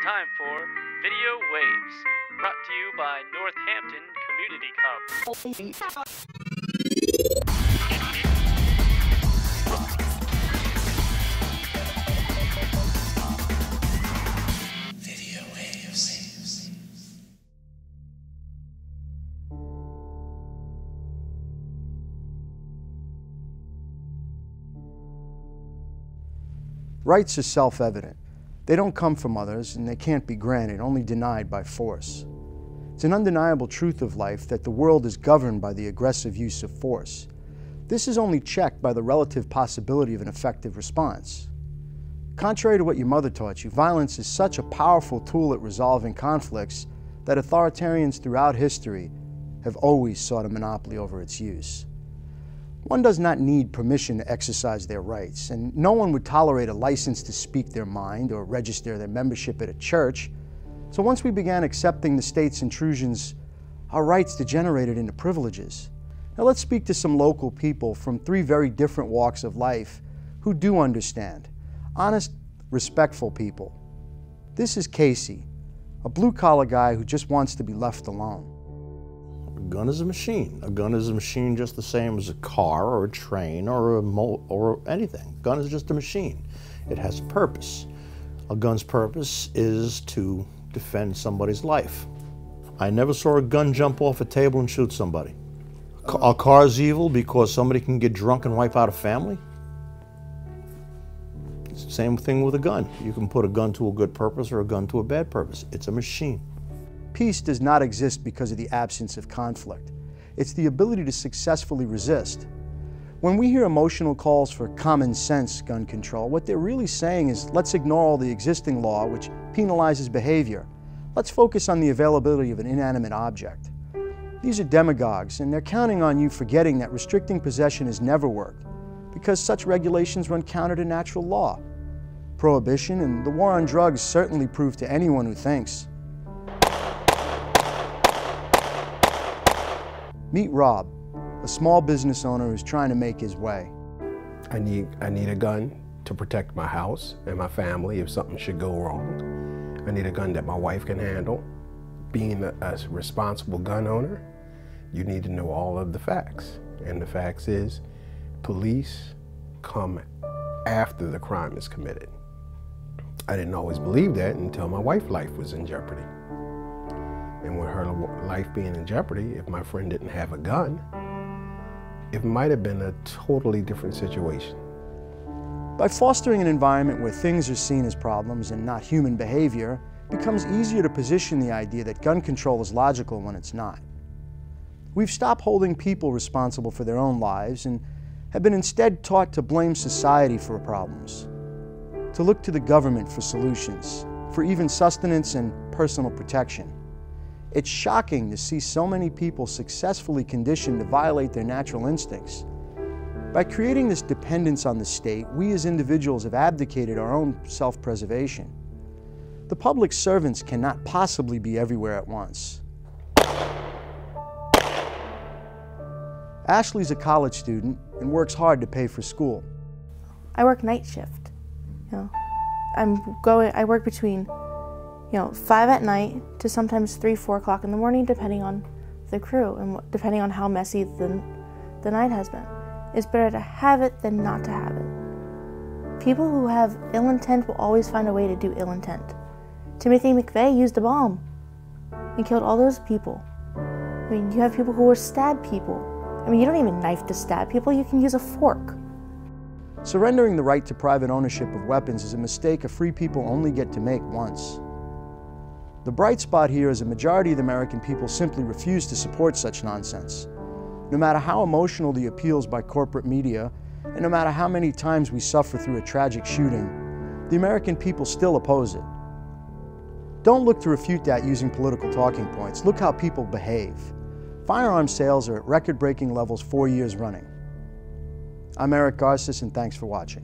time for Video Waves, brought to you by Northampton Community College. Video Waves. Rights are self-evident. They don't come from others, and they can't be granted, only denied by force. It's an undeniable truth of life that the world is governed by the aggressive use of force. This is only checked by the relative possibility of an effective response. Contrary to what your mother taught you, violence is such a powerful tool at resolving conflicts that authoritarians throughout history have always sought a monopoly over its use. One does not need permission to exercise their rights, and no one would tolerate a license to speak their mind or register their membership at a church. So once we began accepting the state's intrusions, our rights degenerated into privileges. Now let's speak to some local people from three very different walks of life who do understand. Honest, respectful people. This is Casey, a blue-collar guy who just wants to be left alone. A gun is a machine. A gun is a machine just the same as a car or a train or anything. A gun is just a machine. It has a purpose. A gun's purpose is to defend somebody's life. I never saw a gun jump off a table and shoot somebody. A car's evil because somebody can get drunk and wipe out a family? It's the same thing with a gun. You can put a gun to a good purpose or a gun to a bad purpose. It's a machine. Peace does not exist because of the absence of conflict. It's the ability to successfully resist. When we hear emotional calls for common sense gun control, what they're really saying is, let's ignore all the existing law which penalizes behavior. Let's focus on the availability of an inanimate object. These are demagogues, and they're counting on you forgetting that restricting possession has never worked, because such regulations run counter to natural law. Prohibition and the war on drugs certainly prove to anyone who thinks. Meet Rob, a small business owner who's trying to make his way. I need a gun to protect my house and my family if something should go wrong. I need a gun that my wife can handle. Being a responsible gun owner, you need to know all of the facts. And the facts is, police come after the crime is committed. I didn't always believe that until my wife's life was in jeopardy. And with her life being in jeopardy, if my friend didn't have a gun, it might have been a totally different situation. By fostering an environment where things are seen as problems and not human behavior, it becomes easier to position the idea that gun control is logical when it's not. We've stopped holding people responsible for their own lives and have been instead taught to blame society for problems, to look to the government for solutions, for even sustenance and personal protection. It's shocking to see so many people successfully conditioned to violate their natural instincts. By creating this dependence on the state, we as individuals have abdicated our own self-preservation. The public servants cannot possibly be everywhere at once. Ashley's a college student and works hard to pay for school. I work night shift. I work between 5 at night to sometimes 3, 4 o'clock in the morning, depending on the crew and depending on how messy the night has been. It's better to have it than not to have it. People who have ill intent will always find a way to do ill intent. Timothy McVeigh used a bomb and killed all those people. I mean, you have people who will stab people. I mean, you don't even knife to stab people, you can use a fork. Surrendering the right to private ownership of weapons is a mistake a free people only get to make once. The bright spot here is a majority of the American people simply refuse to support such nonsense. No matter how emotional the appeals by corporate media, and no matter how many times we suffer through a tragic shooting, the American people still oppose it. Don't look to refute that using political talking points. Look how people behave. Firearm sales are at record-breaking levels 4 years running. I'm Eric Garces, and thanks for watching.